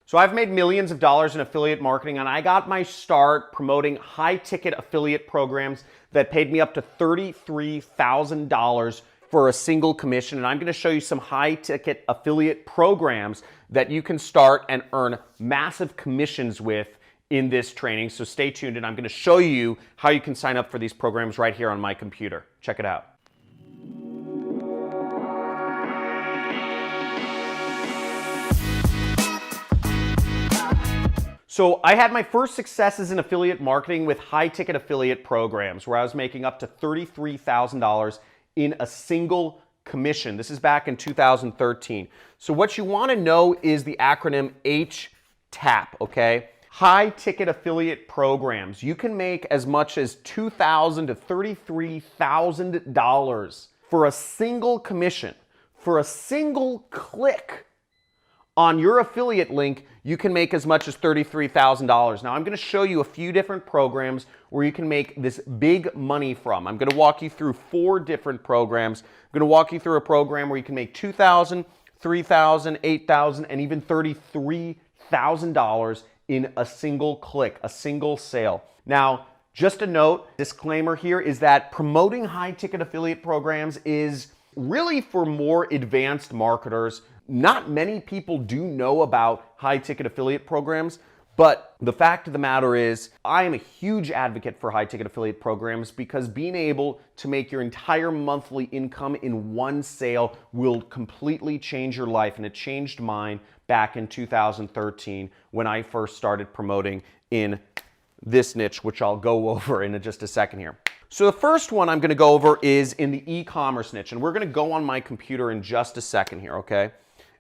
So I've made millions of dollars in affiliate marketing, and I got my start promoting high-ticket affiliate programs that paid me up to $33,000 for a single commission. And I'm going to show you some high-ticket affiliate programs that you can start and earn massive commissions with in this training. So stay tuned, and I'm going to show you how you can sign up for these programs right here on my computer. Check it out. So I had my first successes in affiliate marketing with high-ticket affiliate programs where I was making up to $33,000 in a single commission. This is back in 2013. So what you want to know is the acronym HTAP, okay? High-ticket affiliate programs. You can make as much as $2,000 to $33,000 for a single commission. For a single click on your affiliate link, you can make as much as $33,000. Now, I'm going to show you a few different programs where you can make this big money from. I'm going to walk you through 4 different programs. I'm going to walk you through a program where you can make $2,000, $3,000, $8,000, and even $33,000 in a single click, a single sale. Now, just a note, disclaimer here is that promoting high-ticket affiliate programs is really for more advanced marketers. Not many people do know about high-ticket affiliate programs, but the fact of the matter is I am a huge advocate for high-ticket affiliate programs because being able to make your entire monthly income in one sale will completely change your life, and it changed mine back in 2013 when I first started promoting in this niche, which I'll go over in just a second here. So the first one I'm going to go over is in the e-commerce niche, and we're going to go on my computer in just a second here, okay?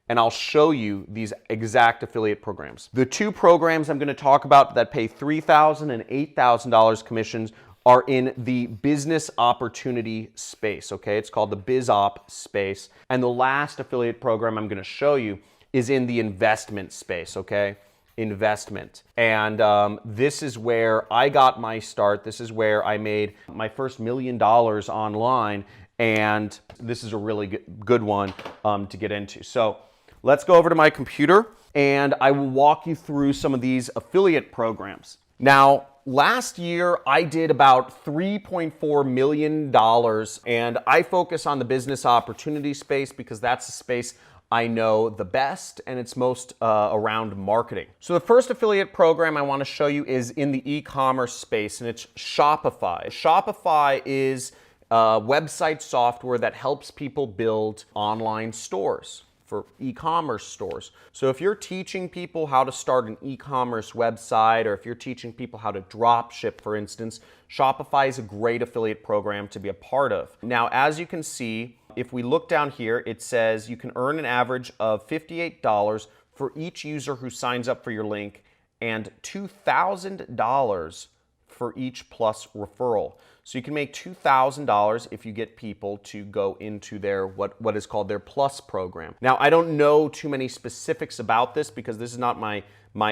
And I'll show you these exact affiliate programs. The 2 programs I'm going to talk about that pay $3,000 and $8,000 commissions are in the business opportunity space, okay? It's called the BizOp space. And the last affiliate program I'm going to show you is in the investment space, okay? Investment. And this is where I got my start. This is where I made my first $1 million online. And this is a really good one to get into. So let's go over to my computer and I will walk you through some of these affiliate programs. Now, last year I did about $3.4 million, and I focus on the business opportunity space because that's the space I know the best, and it's most around marketing. So the first affiliate program I want to show you is in the e-commerce space, and it's Shopify. Shopify is website software that helps people build online stores for e-commerce stores. So if you're teaching people how to start an e-commerce website, or if you're teaching people how to drop ship, for instance, Shopify is a great affiliate program to be a part of. Now, as you can see, if we look down here, it says you can earn an average of $58 for each user who signs up for your link and $2,000 for each plus referral. So you can make $2,000 if you get people to go into their what is called their plus program. Now, I don't know too many specifics about this because this is not my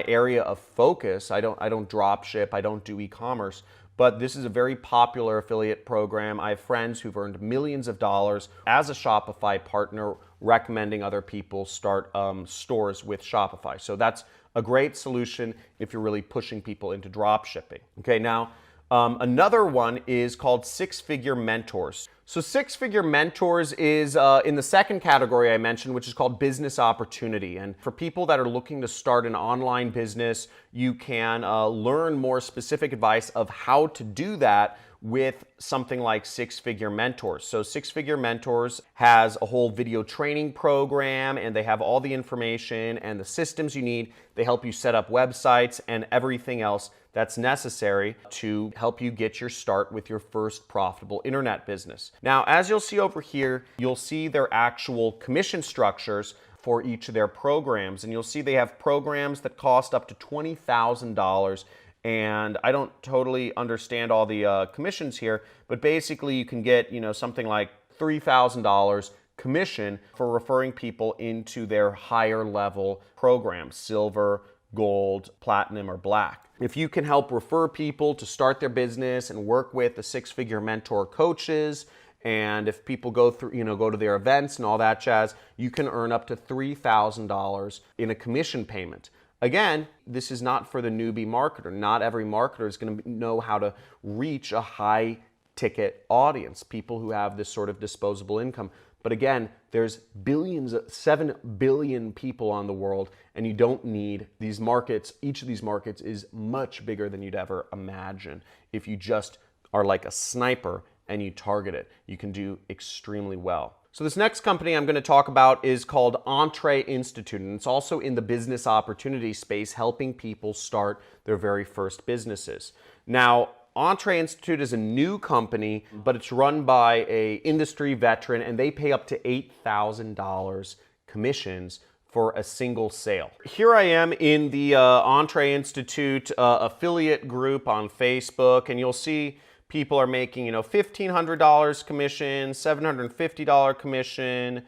area of focus. I don't drop ship, I don't do e-commerce, but this is a very popular affiliate program. I have friends who've earned millions of dollars as a Shopify partner, recommending other people start stores with Shopify. So that's a great solution if you're really pushing people into drop shipping. Okay, now another one is called 6-Figure Mentors. So 6-Figure Mentors is in the second category I mentioned, which is called business opportunity. And for people that are looking to start an online business, you can learn more specific advice of how to do that with something like 6-Figure Mentors. So 6-Figure Mentors has a whole video training program, and they have all the information and the systems you need. They help you set up websites and everything else that's necessary to help you get your start with your first profitable internet business. Now, as you'll see over here, you'll see their actual commission structures for each of their programs, and you'll see they have programs that cost up to $20,000. And I don't totally understand all the commissions here, but basically you can get, something like $3,000 commission for referring people into their higher level programs, silver, gold, platinum, or black. If you can help refer people to start their business and work with the 6-Figure Mentor coaches, and if people go through, go to their events and all that jazz, you can earn up to $3,000 in a commission payment. again, this is not for the newbie marketer. Not every marketer is going to know how to reach a high ticket audience, people who have this sort of disposable income. But again, there's billions, 7 billion people on the world, and you don't need these markets. Each of these markets is much bigger than you'd ever imagine. If you just are like a sniper and you target it, you can do extremely well. So this next company I'm going to talk about is called Entree Institute, and it's also in the business opportunity space, helping people start their very first businesses. Now, Entree Institute is a new company, but it's run by an industry veteran, and they pay up to $8,000 commissions for a single sale. Here I am in the Entree Institute affiliate group on Facebook, and you'll see people are making, $1,500 commission, $750 commission,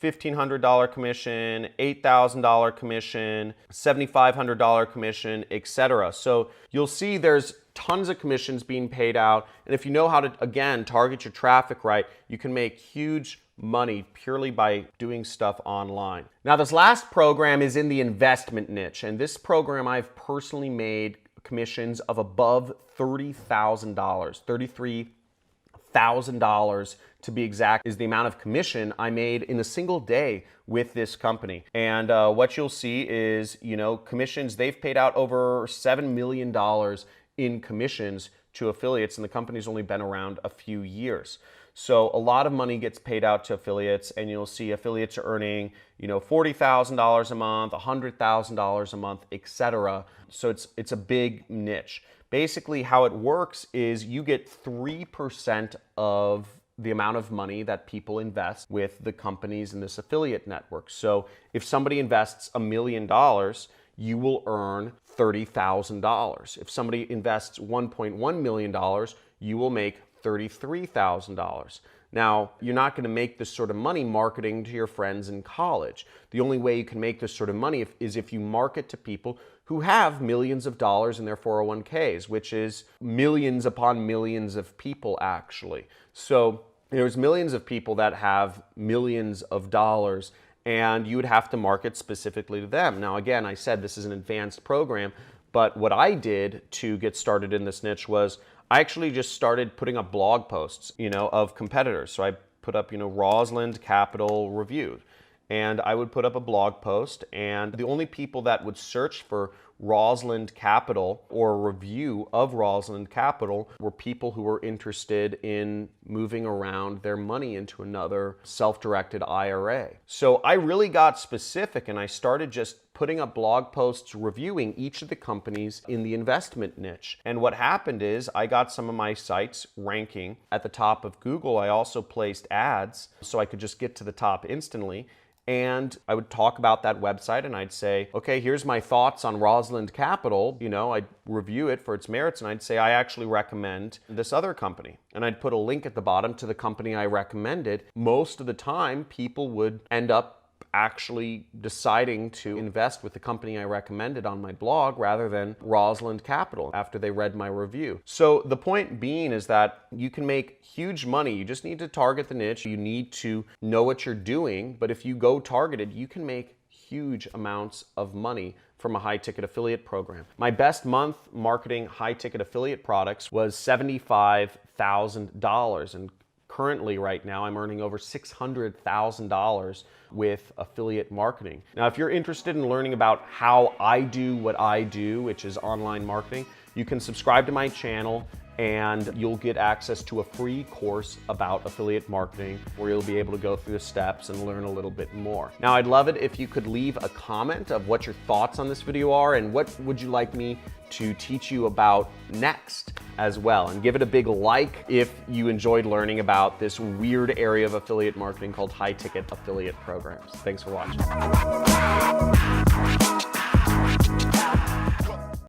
$1,500 commission, $8,000 commission, $7,500 commission, etc. So you'll see there's tons of commissions being paid out. And if you know how to, again, target your traffic right, you can make huge money purely by doing stuff online. Now, this last program is in the investment niche. And this program I've personally made commissions of above $30,000, $33,000 to be exact, is the amount of commission I made in a single day with this company. And what you'll see is, commissions, they've paid out over $7 million in commissions to affiliates, and the company's only been around a few years. So a lot of money gets paid out to affiliates, and you'll see affiliates are earning, $40,000 a month, $100,000 a month, etc. So it's a big niche. Basically, how it works is you get 3% of the amount of money that people invest with the companies in this affiliate network. So if somebody invests $1 million, you will earn $30,000. If somebody invests $1.1 million, you will make $33,000. Now, you're not going to make this sort of money marketing to your friends in college. The only way you can make this sort of money is if you market to people who have millions of dollars in their 401ks, which is millions upon millions of people, actually. So there's millions of people that have millions of dollars, and you would have to market specifically to them. Now, again, I said this is an advanced program, but what I did to get started in this niche was I actually just started putting up blog posts, of competitors. So I put up, Rosalind Capital Reviewed. And I would put up a blog post, and the only people that would search for Rosalind Capital or a review of Rosalind Capital were people who were interested in moving around their money into another self-directed IRA. So I really got specific, and I started just putting up blog posts reviewing each of the companies in the investment niche. And what happened is I got some of my sites ranking at the top of Google. I also placed ads so I could just get to the top instantly. And I would talk about that website, and I'd say, okay, here's my thoughts on Rosalind Capital. I'd review it for its merits, and I'd say, I actually recommend this other company. And I'd put a link at the bottom to the company I recommended. Most of the time, people would end up actually deciding to invest with the company I recommended on my blog rather than Rosalind Capital after they read my review. So the point being is that you can make huge money. You just need to target the niche. You need to know what you're doing. But if you go targeted, you can make huge amounts of money from a high-ticket affiliate program. My best month marketing high-ticket affiliate products was $75,000, and currently, right now, I'm earning over $600,000 with affiliate marketing. Now, if you're interested in learning about how I do what I do, which is online marketing, you can subscribe to my channel, and you'll get access to a free course about affiliate marketing where you'll be able to go through the steps and learn a little bit more. Now, I'd love it if you could leave a comment of what your thoughts on this video are and what would you like me to teach you about next as well. And give it a big like if you enjoyed learning about this weird area of affiliate marketing called high-ticket affiliate programs. Thanks for watching.